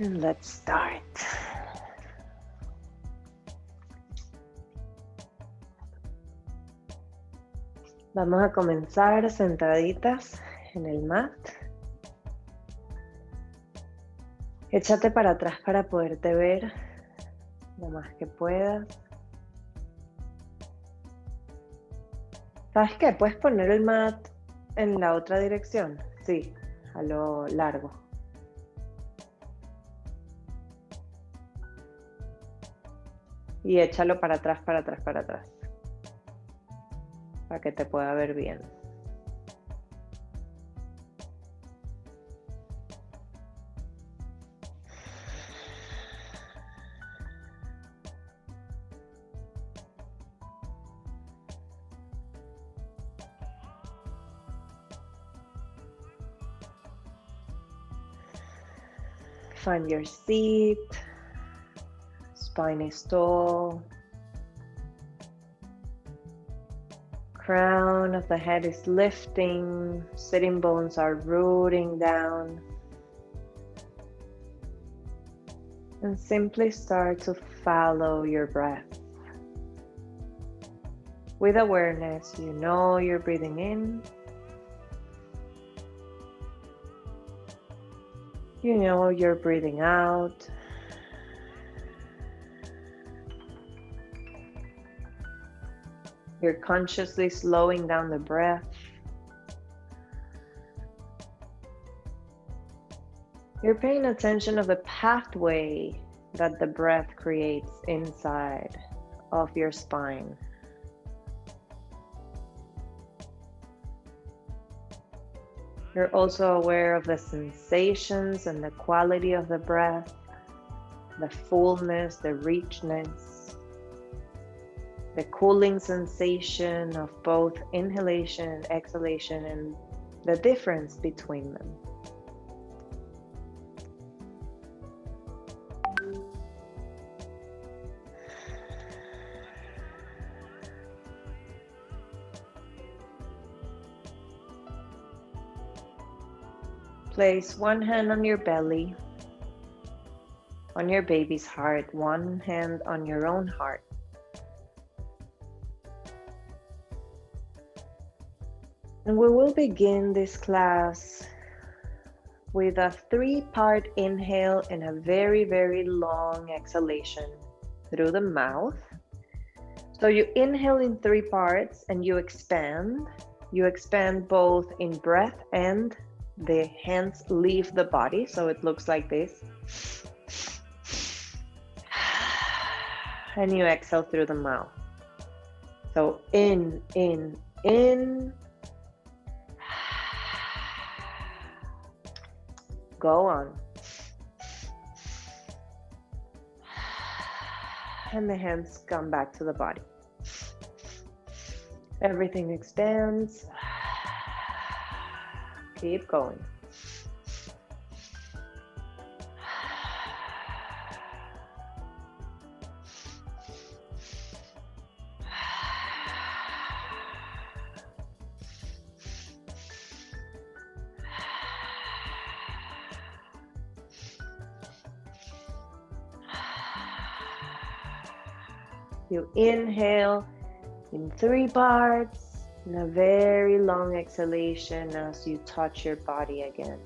And let's start. Vamos a comenzar sentaditas en el mat. Échate para atrás para poderte ver lo más que puedas. ¿Sabes qué? Puedes poner el mat en la otra dirección. Sí, a lo largo. Y échalo para atrás, para atrás, para atrás. Para que te pueda ver bien. Find your seat. Spine is tall. Crown of the head is lifting. Sitting bones are rooting down. And simply start to follow your breath. With awareness, you know you're breathing in. You know you're breathing out. You're consciously slowing down the breath. You're paying attention to the pathway that the breath creates inside of your spine. You're also aware of the sensations and the quality of the breath, the fullness, the richness, the cooling sensation of both inhalation and exhalation, and the difference between them. Place one hand on your belly, on your baby's heart, one hand on your own heart. And we will begin this class with a 3-part inhale and a very, very long exhalation through the mouth. So you inhale in 3 parts and you expand. You expand both in breath and the hands leave the body, so it looks like this. And you exhale through the mouth. So in. Go on. And the hands come back to the body. Everything expands. Keep going. You inhale in 3 parts. And a very long exhalation as you touch your body again.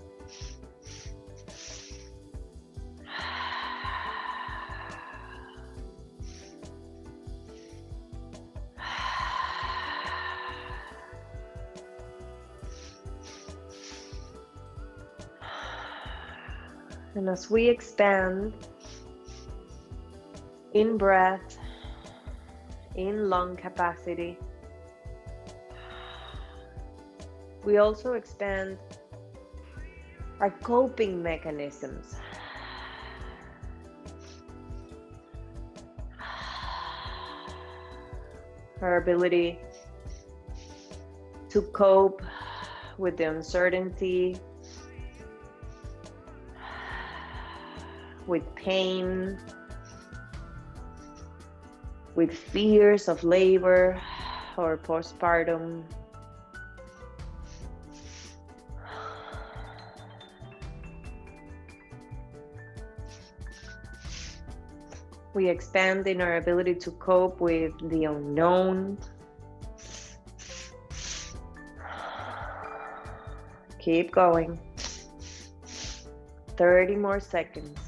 And as we expand in breath, in lung capacity, we also expand our coping mechanisms. Our ability to cope with the uncertainty, with pain, with fears of labor or postpartum. We expand in our ability to cope with the unknown. Keep going. 30 more seconds.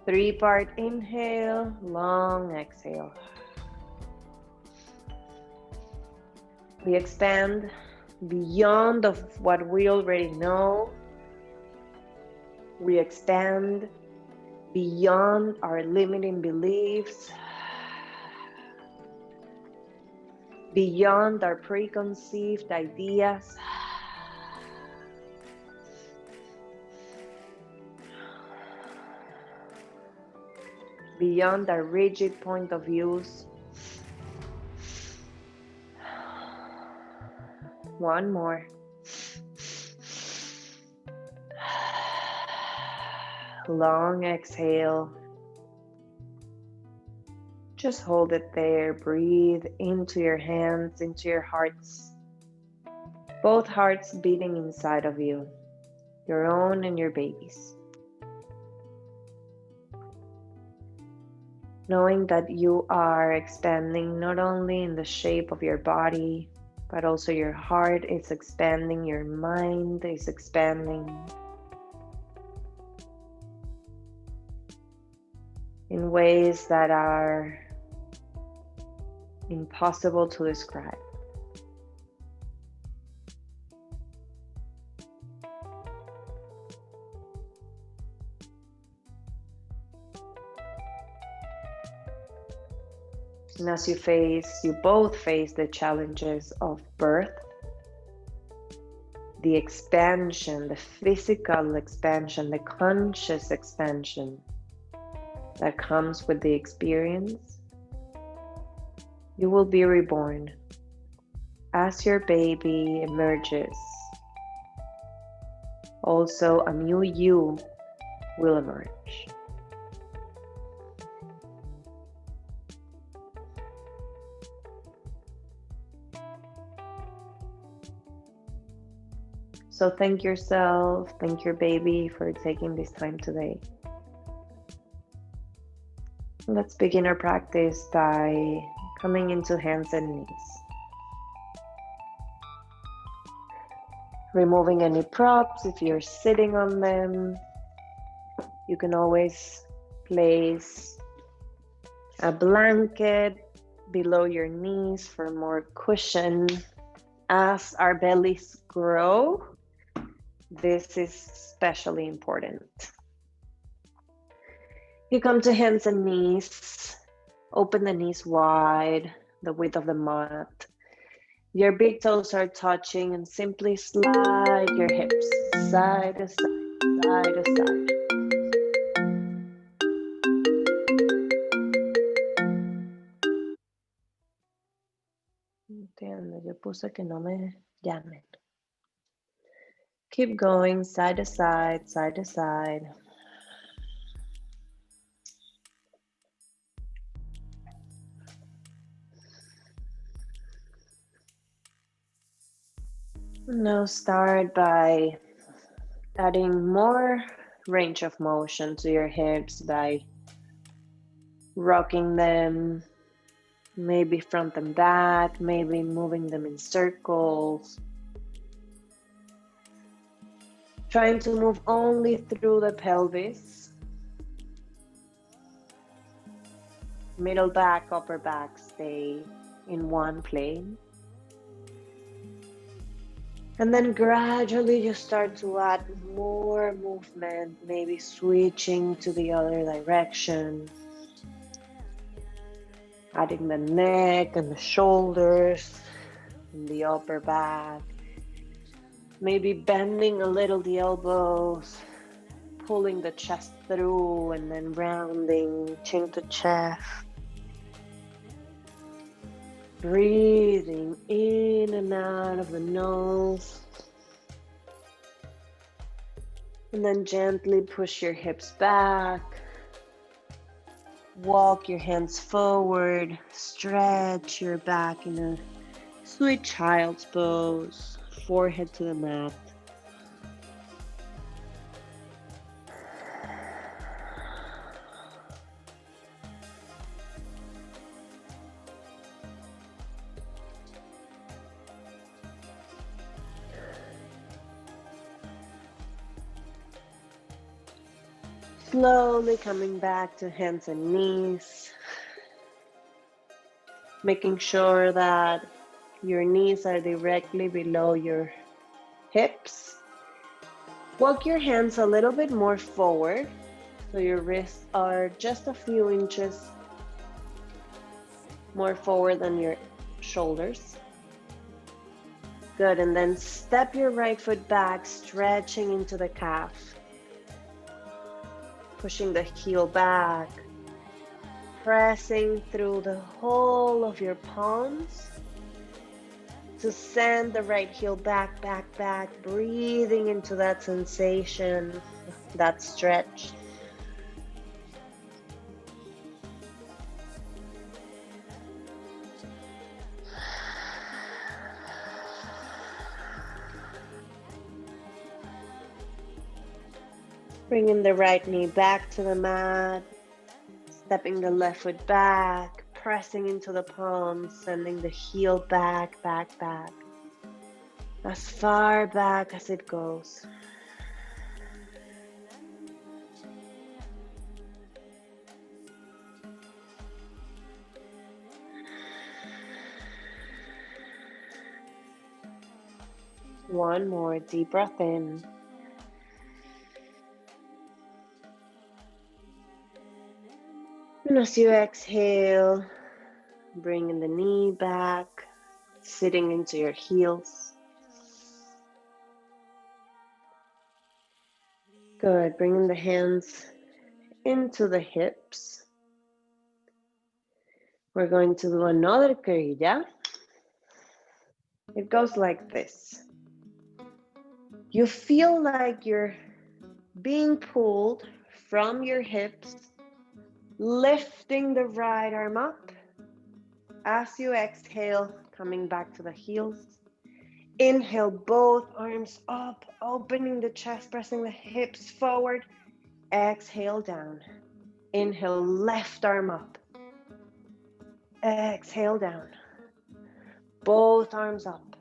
3-part inhale, long exhale. We expand beyond of what we already know. We expand beyond our limiting beliefs, beyond our preconceived ideas. Beyond our rigid point of views. One more. Long exhale. Just hold it there. Breathe into your hands, into your hearts. Both hearts beating inside of you, your own and your baby's. Knowing that you are expanding not only in the shape of your body, but also your heart is expanding, your mind is expanding in ways that are impossible to describe. And as you both face the challenges of birth, the expansion, the physical expansion, the conscious expansion that comes with the experience, you will be reborn. As your baby emerges, also a new you will emerge. So thank yourself, thank your baby for taking this time today. Let's begin our practice by coming into hands and knees. Removing any props if you're sitting on them. You can always place a blanket below your knees for more cushion. As our bellies grow, this is especially important. You come to hands and knees. Open the knees wide, the width of the mat. Your big toes are touching and simply slide your hips side to side, side to side. Entiendo, yo puse que no me llamen. Keep going side to side, side to side. Now start by adding more range of motion to your hips by rocking them, maybe front and back, maybe moving them in circles. Trying to move only through the pelvis. Middle back, upper back stay in one plane. And then gradually you start to add more movement, maybe switching to the other direction. Adding the neck and the shoulders and the upper back. Maybe bending a little the elbows, pulling the chest through and then rounding chin to chest. Breathing in and out of the nose. And then gently push your hips back. Walk your hands forward. Stretch your back in a sweet child's pose. Forehead to the mat. Slowly coming back to hands and knees, making sure that your knees are directly below your hips. Walk your hands a little bit more forward so your wrists are just a few inches more forward than your shoulders. Good, and then step your right foot back, stretching into the calf. Pushing the heel back, pressing through the whole of your palms to send the right heel back, back, back, breathing into that sensation, that stretch. Bringing the right knee back to the mat, stepping the left foot back, pressing into the palms, sending the heel back, back, back, as far back as it goes. One more deep breath in. And as you exhale, bringing the knee back, sitting into your heels. Good, bringing the hands into the hips. We're going to do another querilla. It goes like this. You feel like you're being pulled from your hips, lifting the right arm up. As you exhale, coming back to the heels. Inhale, both arms up, opening the chest, pressing the hips forward. Exhale down. Inhale, left arm up. Exhale down. Both arms up.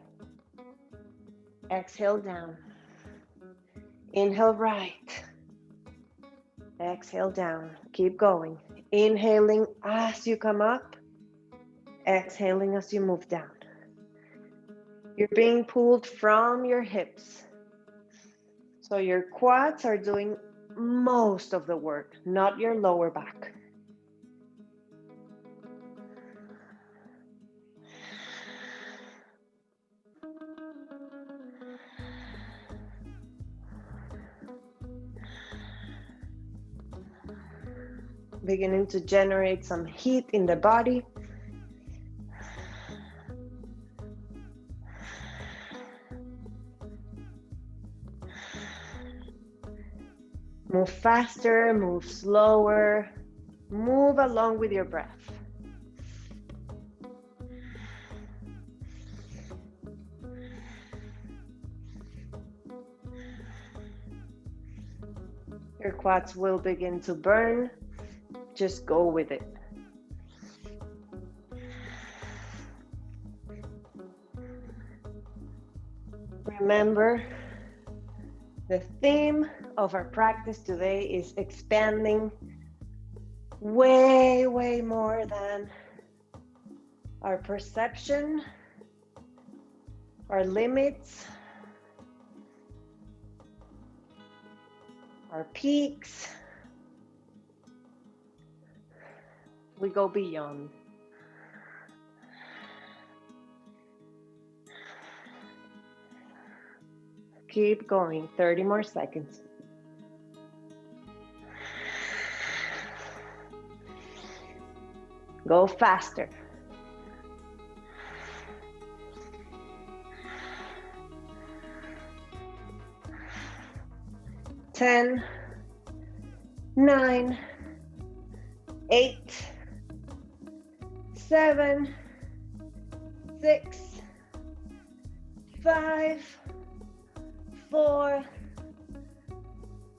Exhale down. Inhale right. Exhale down. Keep going. Inhaling as you come up. Exhaling as you move down. You're being pulled from your hips. So your quads are doing most of the work, not your lower back. Beginning to generate some heat in the body. Move faster, move slower, move along with your breath. Your quads will begin to burn. Just go with it. Remember, the theme of our practice today is expanding way, way more than our perception, our limits, our peaks. We go beyond. Keep going, 30 more seconds. Go faster. 10, 9, 8, 7, 6, 5, 4,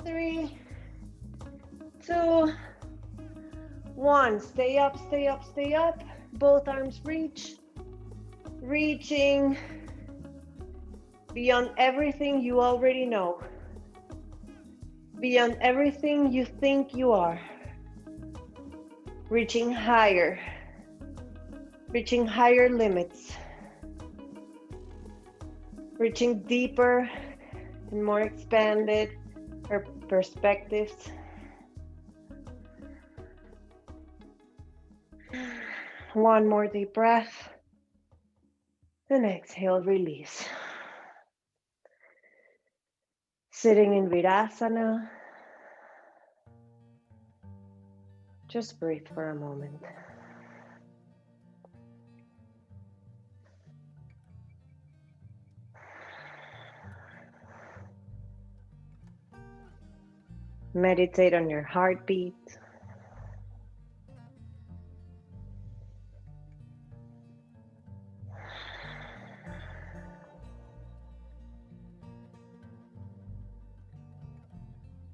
3, 2, 1. Stay up, stay up, stay up. Both arms reach. Reaching beyond everything you already know. beyond everything you think you are, reaching higher, reaching higher limits, reaching deeper and more expanded perspectives. One more deep breath, then exhale, release. Sitting in Virasana, just breathe for a moment. Meditate on your heartbeat.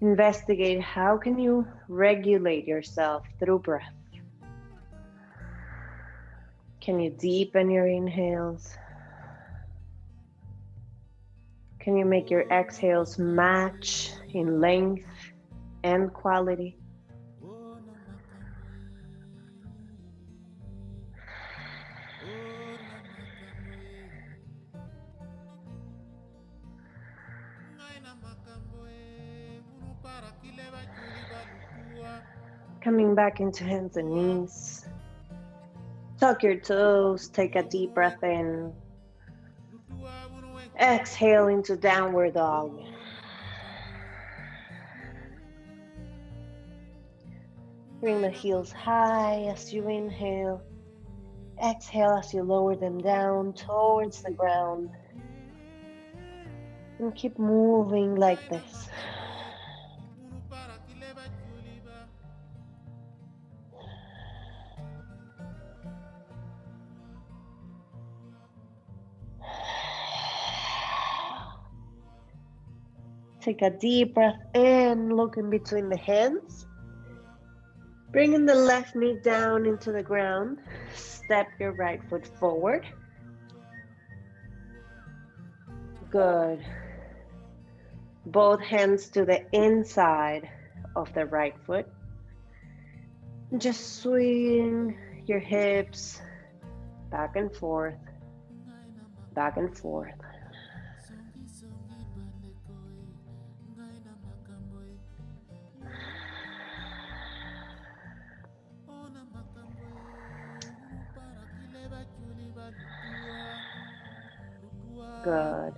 Investigate how can you regulate yourself through breath. Can you deepen your inhales? Can you make your exhales match in length and quality? Coming back into hands and knees. Tuck your toes, take a deep breath in. Exhale into downward dog. Bring the heels high as you inhale. Exhale as you lower them down towards the ground. And keep moving like this. Take a deep breath in, look in between the hands. Bringing the left knee down into the ground. Step your right foot forward. Good. Both hands to the inside of the right foot. Just swing your hips back and forth, back and forth. Good.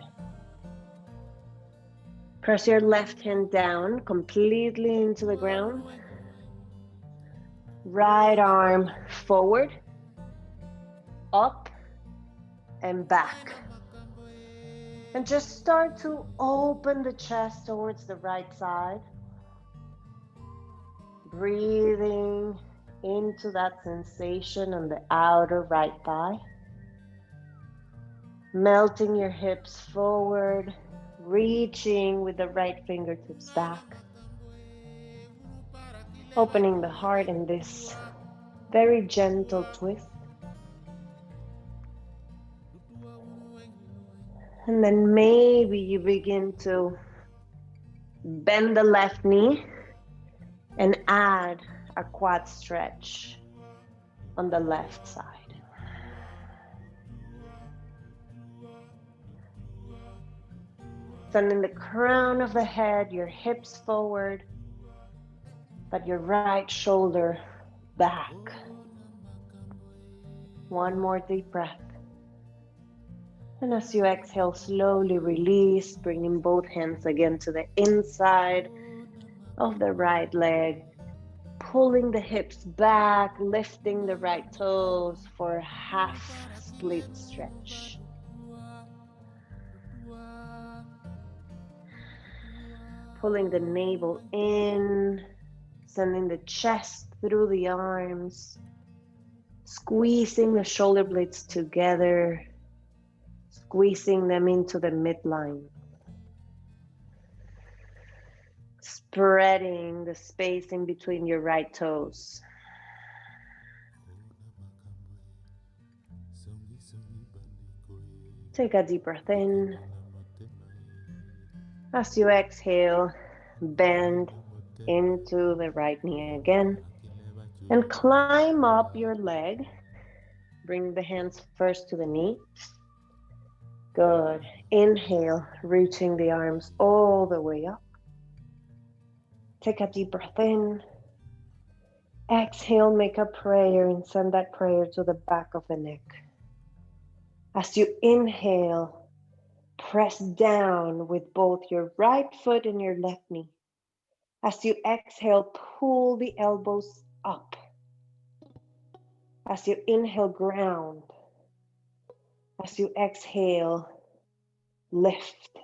Press your left hand down completely into the ground. Right arm forward, up, and back. And just start to open the chest towards the right side. Breathing into that sensation on the outer right thigh. Melting your hips forward, reaching with the right fingertips back. Opening the heart in this very gentle twist. And then maybe you begin to bend the left knee and add a quad stretch on the left side. Sending the crown of the head, your hips forward, but your right shoulder back. One more deep breath. And as you exhale, slowly release, bringing both hands again to the inside of the right leg, pulling the hips back, lifting the right toes for a half split stretch. Pulling the navel in, sending the chest through the arms, squeezing the shoulder blades together, squeezing them into the midline. Spreading the space in between your right toes. Take a deep breath in. As you exhale, Bend into the right knee again. And climb up your leg. Bring the hands first to the knee. Good. Inhale, reaching the arms all the way up. Take a deep breath in. Exhale, make a prayer and send that prayer to the back of the neck. As you inhale, press down with both your right foot and your left knee. As you exhale, pull the elbows up. As you inhale, ground. As you exhale, lift.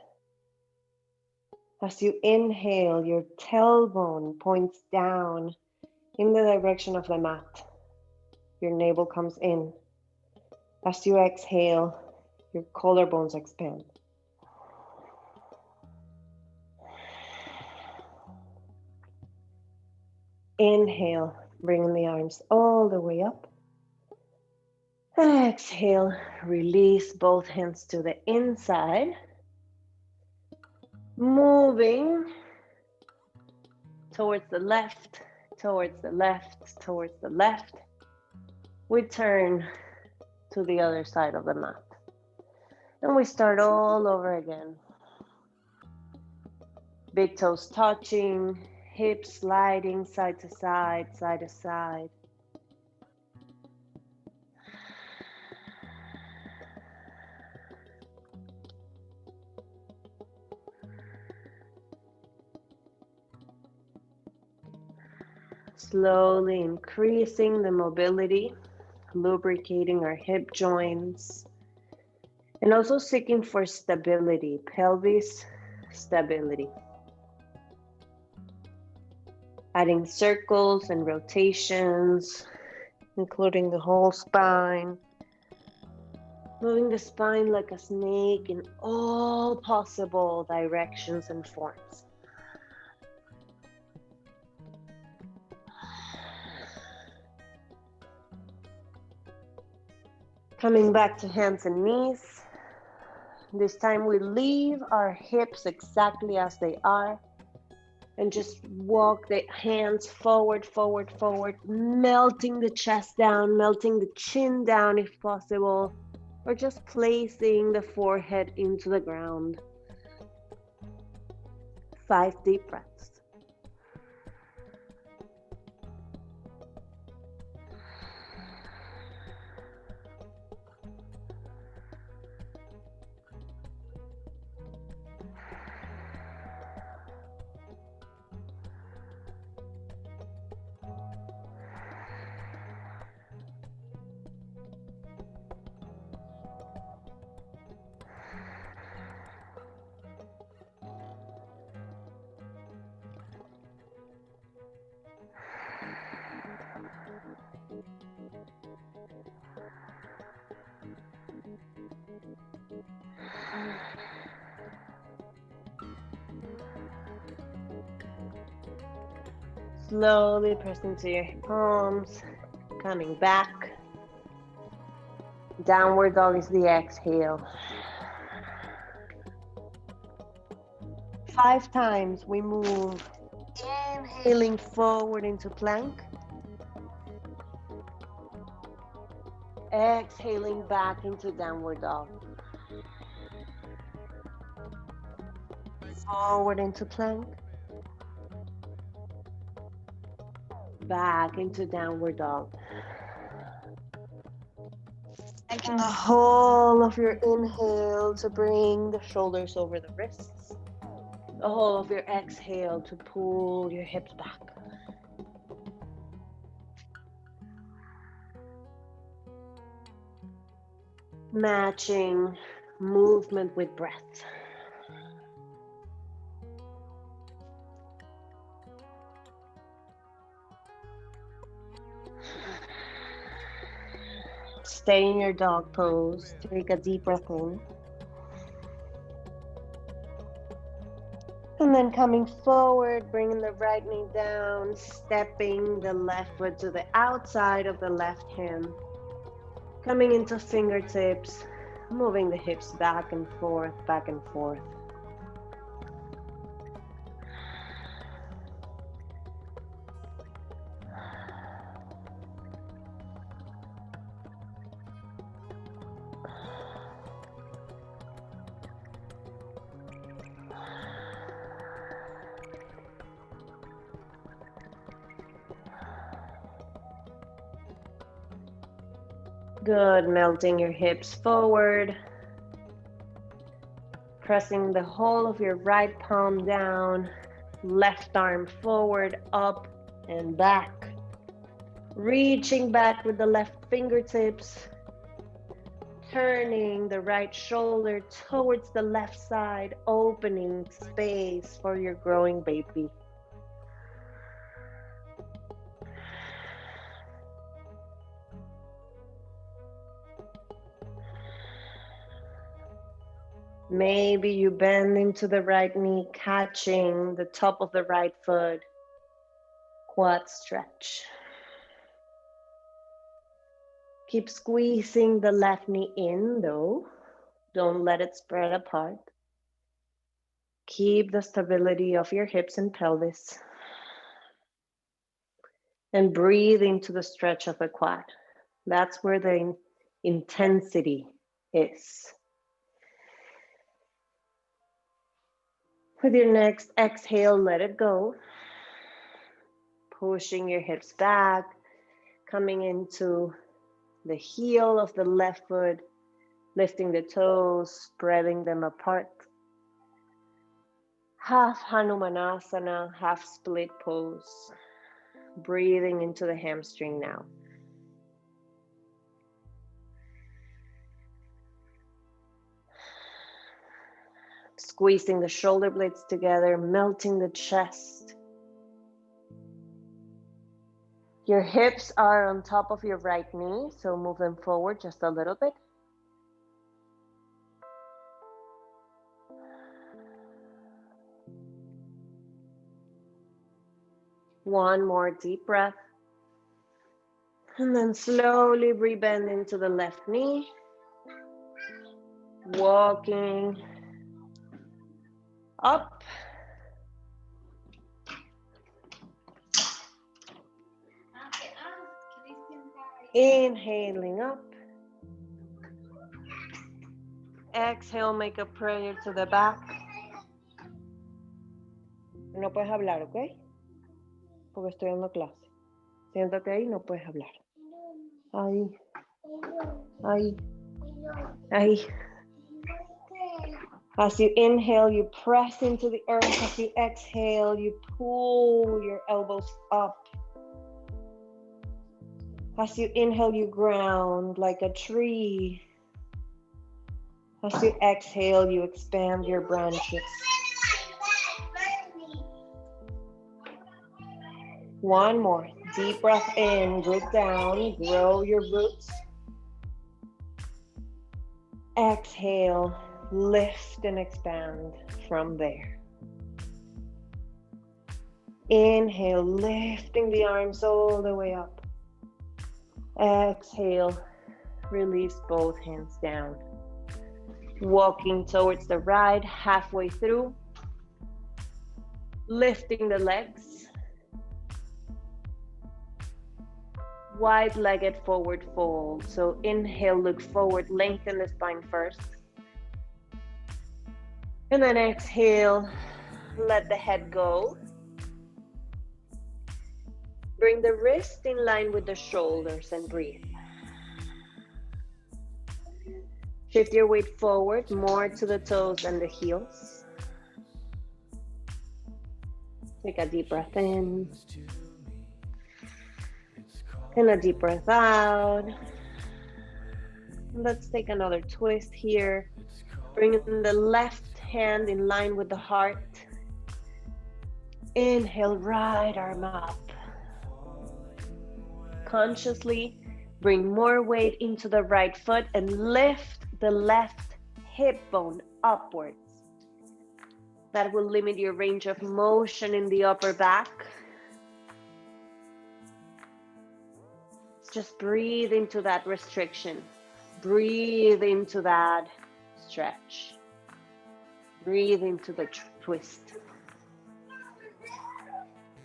As you inhale, your tailbone points down in the direction of the mat. Your navel comes in. As you exhale, your collarbones expand. Inhale, bringing the arms all the way up. Exhale, release both hands to the inside. Moving towards the left, towards the left, towards the left. We turn to the other side of the mat. And we start all over again. Big toes touching, hips sliding side to side, side to side. Slowly increasing the mobility, lubricating our hip joints, and also seeking for stability, pelvis stability. Adding circles and rotations, including the whole spine. Moving the spine like a snake in all possible directions and forms. Coming back to hands and knees. This time we leave our hips exactly as they are and just walk the hands forward, forward, forward, melting the chest down, melting the chin down if possible, or just placing the forehead into the ground. 5 deep breaths. Slowly pressing to your palms, coming back. Downward dog is the exhale. 5 times we move, inhaling forward into plank. Exhaling back into downward dog. Forward into plank. Back into downward dog. Taking the whole of your inhale to bring the shoulders over the wrists. The whole of your exhale to pull your hips back. Matching movement with breath. Stay in your dog pose. Take a deep breath in. And then coming forward, bringing the right knee down, stepping the left foot to the outside of the left hand. Coming into fingertips, moving the hips back and forth, back and forth. Good, melting your hips forward, pressing the whole of your right palm down, left arm forward, up and back. Reaching back with the left fingertips, turning the right shoulder towards the left side, opening space for your growing baby. Maybe you bend into the right knee, catching the top of the right foot. Quad stretch. Keep squeezing the left knee in though. Don't let it spread apart. Keep the stability of your hips and pelvis. And breathe into the stretch of the quad. That's where the intensity is. With your next exhale, let it go. Pushing your hips back, coming into the heel of the left foot, lifting the toes, spreading them apart. Half Hanumanasana, half split pose. Breathing into the hamstring now. Squeezing the shoulder blades together, melting the chest. Your hips are on top of your right knee, so move them forward just a little bit. One more deep breath. And then slowly rebend into the left knee. Walking up. Inhaling up. Exhale, make a prayer to the back. No puedes hablar, ¿ok? Porque estoy dando clase. Siéntate ahí, no puedes hablar. Ahí. Ahí. Ahí. As you inhale, you press into the earth. As you exhale, you pull your elbows up. As you inhale, you ground like a tree. As you exhale, you expand your branches. One more. Deep breath in, root down, grow your roots. Exhale, lift and expand from there. Inhale, lifting the arms all the way up. Exhale, release both hands down. Walking towards the right, halfway through. Lifting the legs. Wide-legged forward fold. So inhale, look forward, lengthen the spine first. And then exhale, let the head go. Bring the wrist in line with the shoulders and breathe. Shift your weight forward, more to the toes and the heels. Take a deep breath in. And a deep breath out. Let's take another twist here. Bring the left hand in line with the heart. Inhale, right arm up. Consciously bring more weight into the right foot and lift the left hip bone upwards. That will limit your range of motion in the upper back. Just breathe into that restriction. Breathe into that stretch. Breathe into the twist.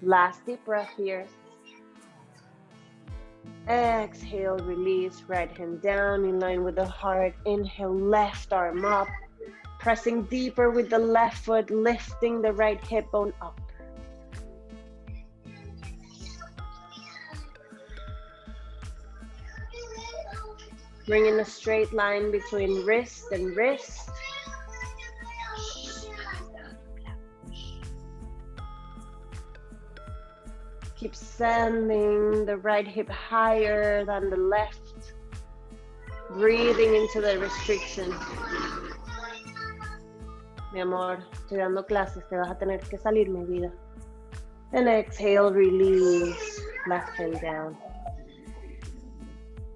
Last deep breath here. Exhale, release, right hand down in line with the heart. Inhale, left arm up. Pressing deeper with the left foot, lifting the right hip bone up. Bring in a straight line between wrist and wrist. Keep sending the right hip higher than the left. Breathing into the restriction. Mi amor, estoy dando clases, te vas a tener que salir, mi vida. And exhale, release. Left hand down.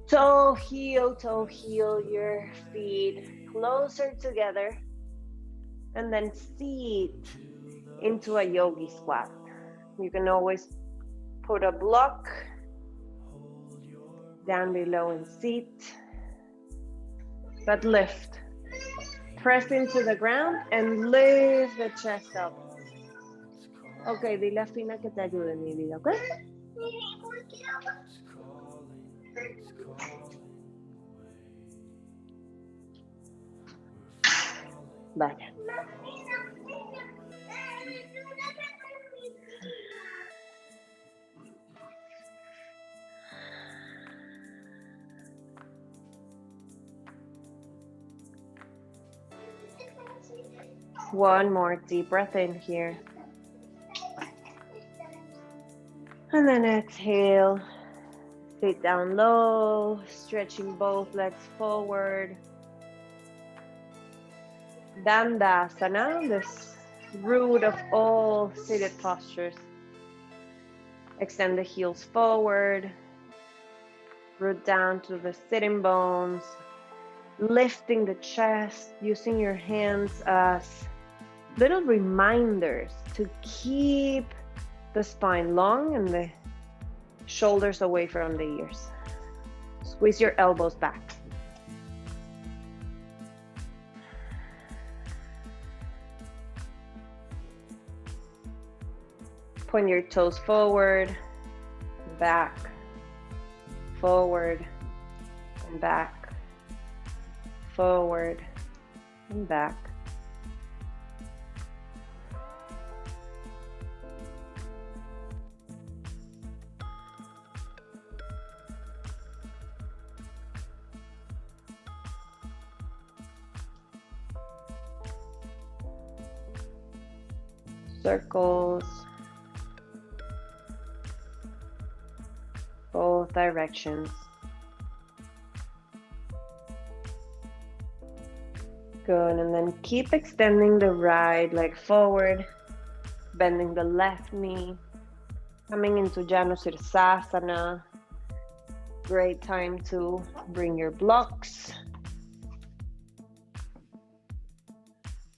Toe heel your feet closer together. And then seat into a yogi squat. You can always put a block down below and seat. But lift. Press into the ground and lift the chest up. Ok, dile a Fina que te ayude, mi vida, ¿ok? Vaya. One more deep breath in here. And then exhale. Sit down low, stretching both legs forward. Dandasana, this root of all seated postures. Extend the heels forward. Root down to the sitting bones. Lifting the chest, using your hands as little reminders to keep the spine long and the shoulders away from the ears. Squeeze your elbows back. Point your toes forward, back, forward, and back, forward, and back. Circles, both directions. Good, and then keep extending the right leg forward, bending the left knee, coming into Janu Sirsasana. Great time to bring your blocks,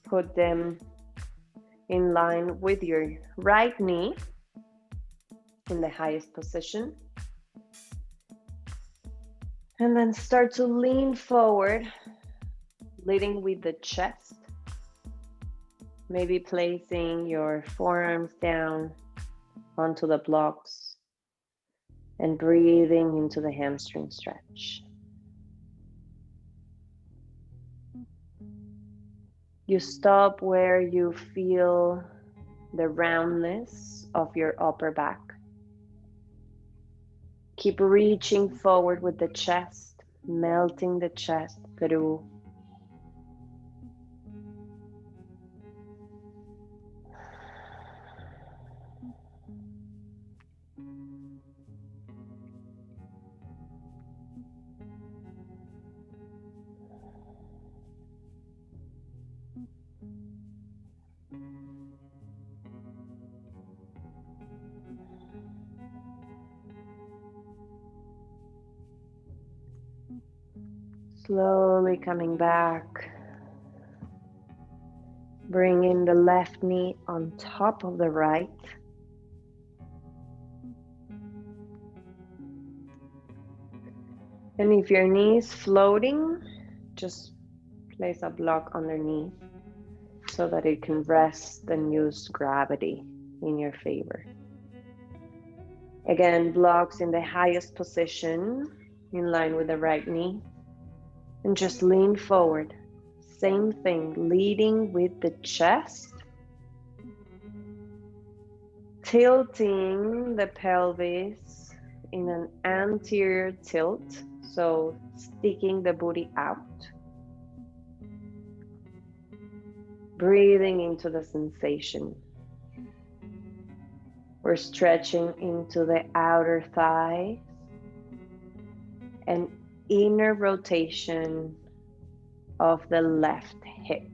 put them in line with your right knee in the highest position. And then start to lean forward, leading with the chest. Maybe placing your forearms down onto the blocks and breathing into the hamstring stretch. You stop where you feel the roundness of your upper back. Keep reaching forward with the chest, melting the chest through. Slowly coming back. Bringing the left knee on top of the right. And if your knee is floating, just place a block underneath so that it can rest and use gravity in your favor. Again, blocks in the highest position in line with the right knee. And just lean forward. Same thing, leading with the chest. Tilting the pelvis in an anterior tilt So sticking the booty out, breathing into the sensation. We're stretching into the outer thigh and inner rotation of the left hip.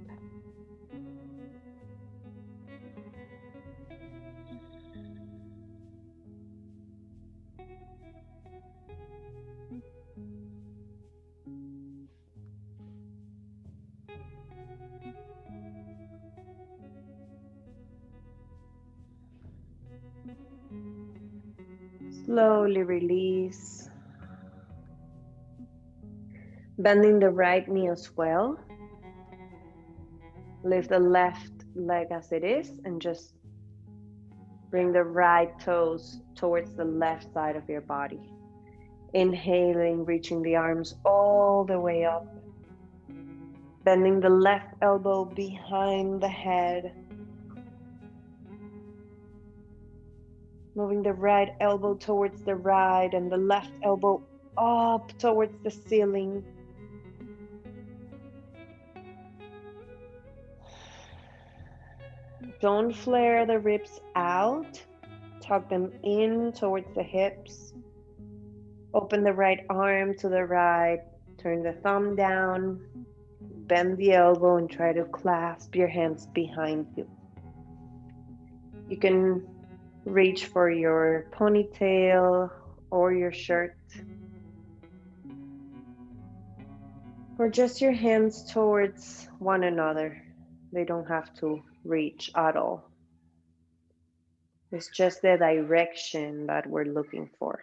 Slowly release, bending the right knee as well. Lift the left leg as it is and just bring the right toes towards the left side of your body. Inhaling, reaching the arms all the way up. Bending the left elbow behind the head. Moving the right elbow towards the right and the left elbow up towards the ceiling. Don't flare the ribs out. Tuck them in towards the hips. Open the right arm to the right. Turn the thumb down. Bend the elbow and try to clasp your hands behind you. You can reach for your ponytail or your shirt, or just your hands towards one another. They don't have to reach at all. It's just the direction that we're looking for.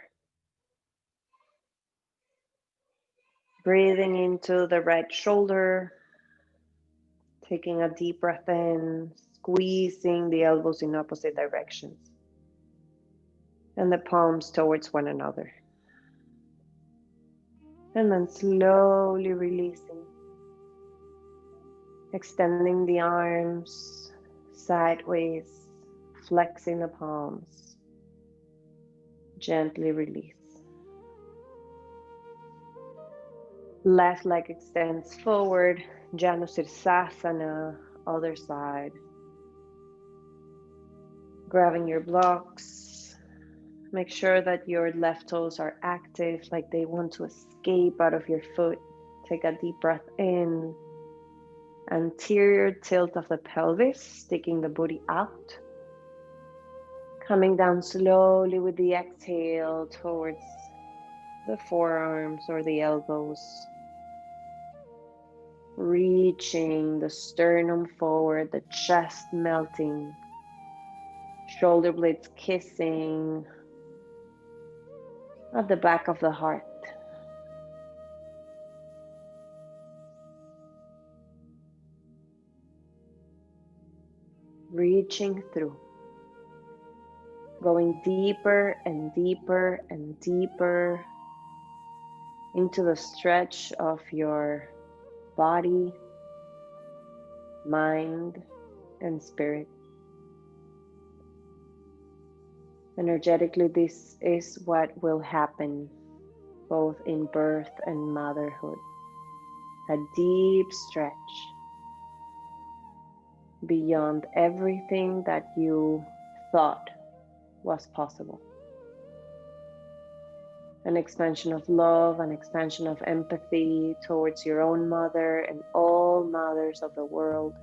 Breathing into the right shoulder, taking a deep breath in, squeezing the elbows in opposite directions, and the palms towards one another. And then slowly releasing, extending the arms sideways, flexing the palms, gently release. Left leg extends forward, Janusirsasana, other side. Grabbing your blocks, make sure that your left toes are active, like they want to escape out of your foot. Take a deep breath in. Anterior tilt of the pelvis, sticking the booty out. Coming down slowly with the exhale towards the forearms or the elbows. Reaching the sternum forward, the chest melting. Shoulder blades kissing at the back of the heart. Reaching through. Going deeper and deeper and deeper into the stretch of your body, mind, and spirit. Energetically, this is what will happen both in birth and motherhood. A deep stretch beyond everything that you thought was possible. An expansion of love, an expansion of empathy towards your own mother and all mothers of the world.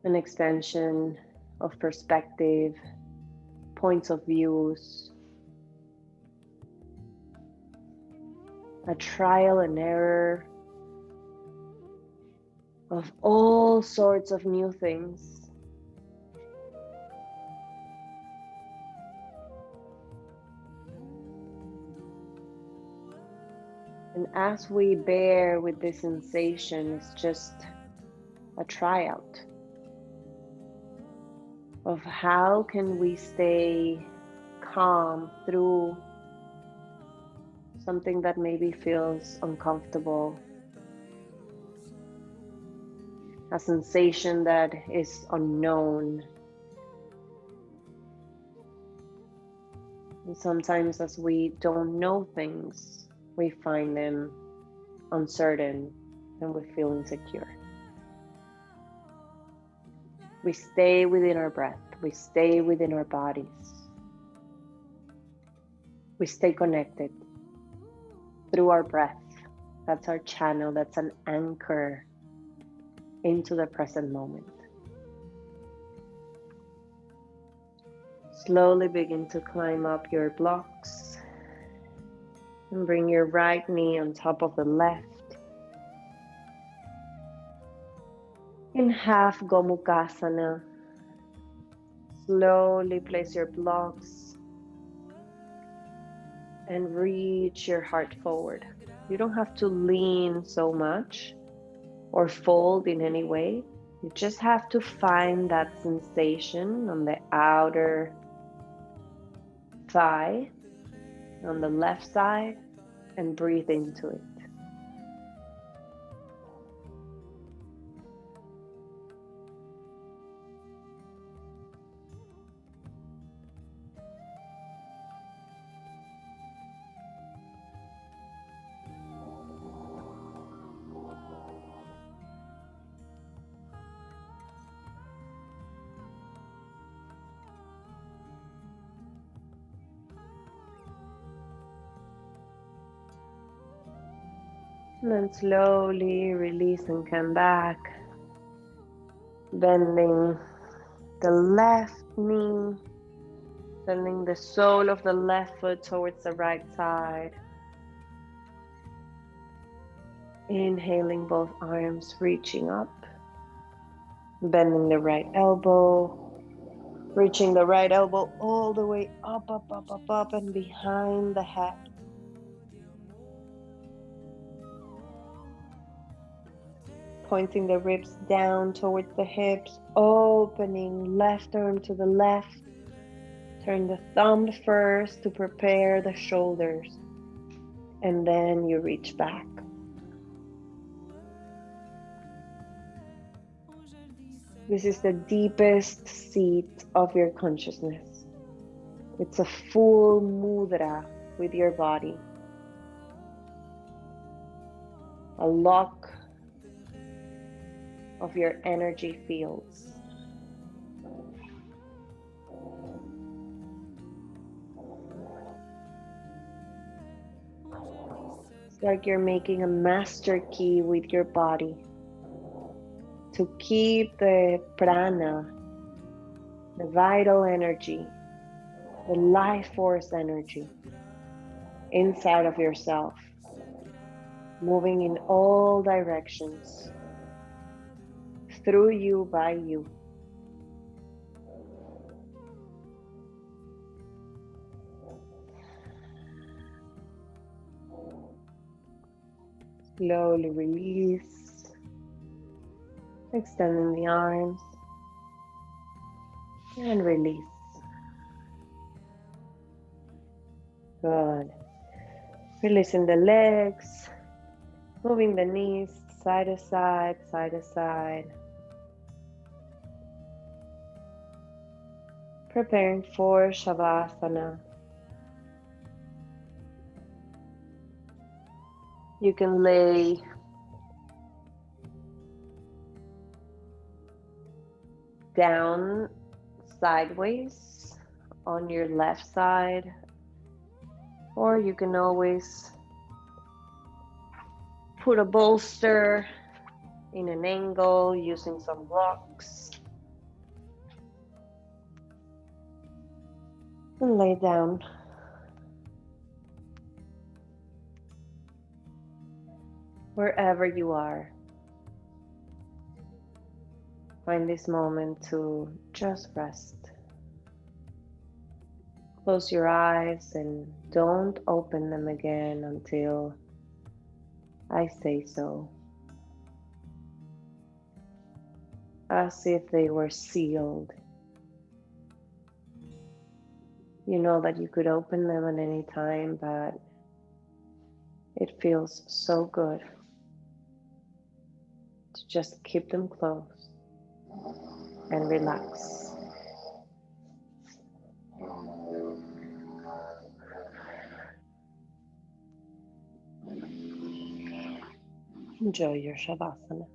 An expansion of perspective, points of views, a trial and error of all sorts of new things. And as we bear with this sensation, it's just a tryout of how can we stay calm through something that maybe feels uncomfortable, a sensation that is unknown. And sometimes, as we don't know things, we find them uncertain and we feel insecure. We stay within our breath, we stay within our bodies, we stay connected through our breath. That's our channel, that's an anchor into the present moment. Slowly begin to climb up your blocks and bring your right knee on top of the left. In half Gomukhasana, slowly place your blocks and reach your heart forward. You don't have to lean so much or fold in any way. You just have to find that sensation on the outer thigh on the left side and breathe into it. And then slowly release and come back, bending the left knee, bending the sole of the left foot towards the right side. Inhaling both arms, reaching up, bending the right elbow, reaching the right elbow all the way up, up, up, up, up, and behind the head. Pointing the ribs down towards the hips, opening left arm to the left. Turn the thumb first to prepare the shoulders, and then you reach back. This is the deepest seat of your consciousness. It's a full mudra with your body. A lock of your energy fields. It's like you're making a master key with your body to keep the prana, the vital energy, the life force energy inside of yourself, moving in all directions, through you, by you. Slowly release, extending the arms, and release. Good. Releasing the legs, moving the knees side to side, side to side. Preparing for Shavasana. You can lay down sideways on your left side, or you can always put a bolster in an angle using some blocks and lay down. Wherever you are, find this moment to just rest. Close your eyes and don't open them again until I say so. As if they were sealed. You know that you could open them at any time, but it feels so good to just keep them closed and relax. Enjoy your Shavasana.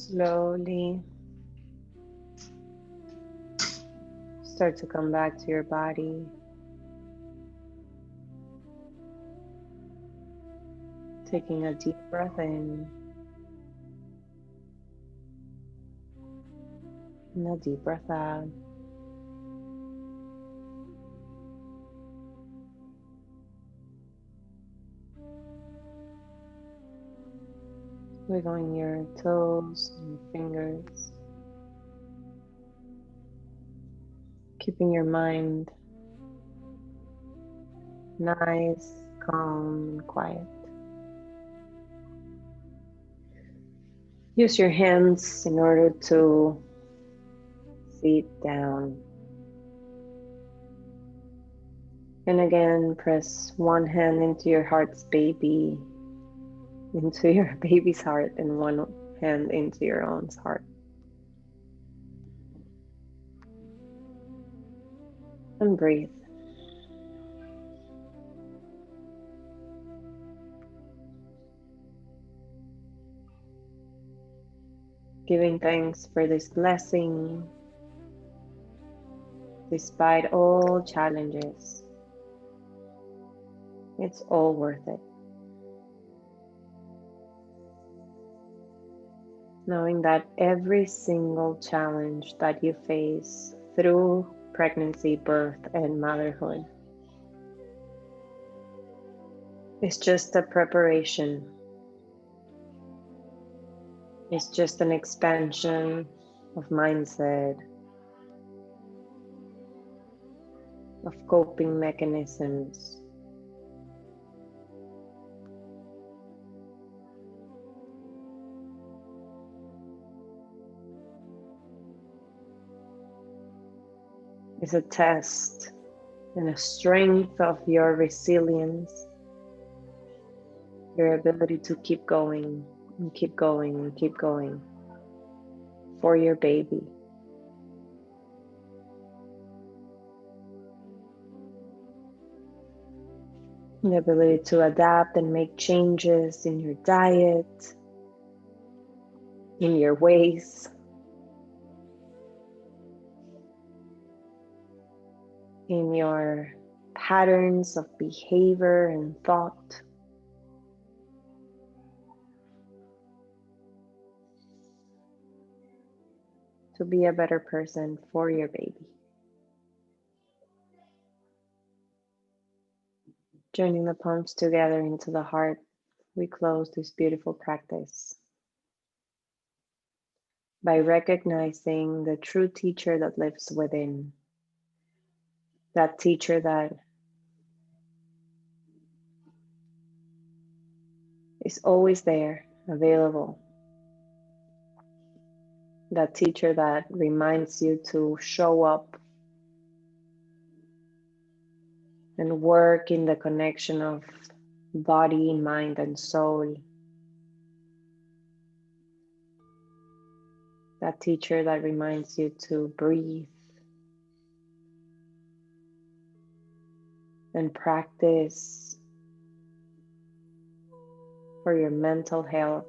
Slowly start to come back to your body, taking a deep breath in and a deep breath out. Wiggling your toes and your fingers, keeping your mind nice, calm, and quiet. Use your hands in order to sit down. And again, press one hand into your heart's baby, into your baby's heart, and one hand into your own heart. And breathe. Giving thanks for this blessing despite all challenges. It's all worth it. Knowing that every single challenge that you face through pregnancy, birth, and motherhood is just a preparation. It's just an expansion of mindset, of coping mechanisms. It's a test and a strength of your resilience, your ability to keep going and keep going and keep going for your baby. The ability to adapt and make changes in your diet, in your ways, in your patterns of behavior and thought. To be a better person for your baby. Joining the palms together into the heart, we close this beautiful practice by recognizing the true teacher that lives within, that teacher that is always there, available, that teacher that reminds you to show up and work in the connection of body, mind, and soul. That teacher that reminds you to breathe and practice for your mental health,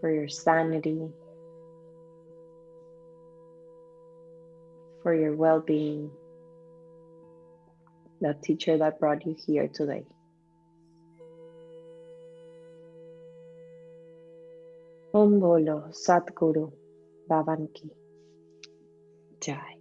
for your sanity, for your well-being. That teacher that brought you here today. Om Bolo Satguru Bhavan Ki Jai.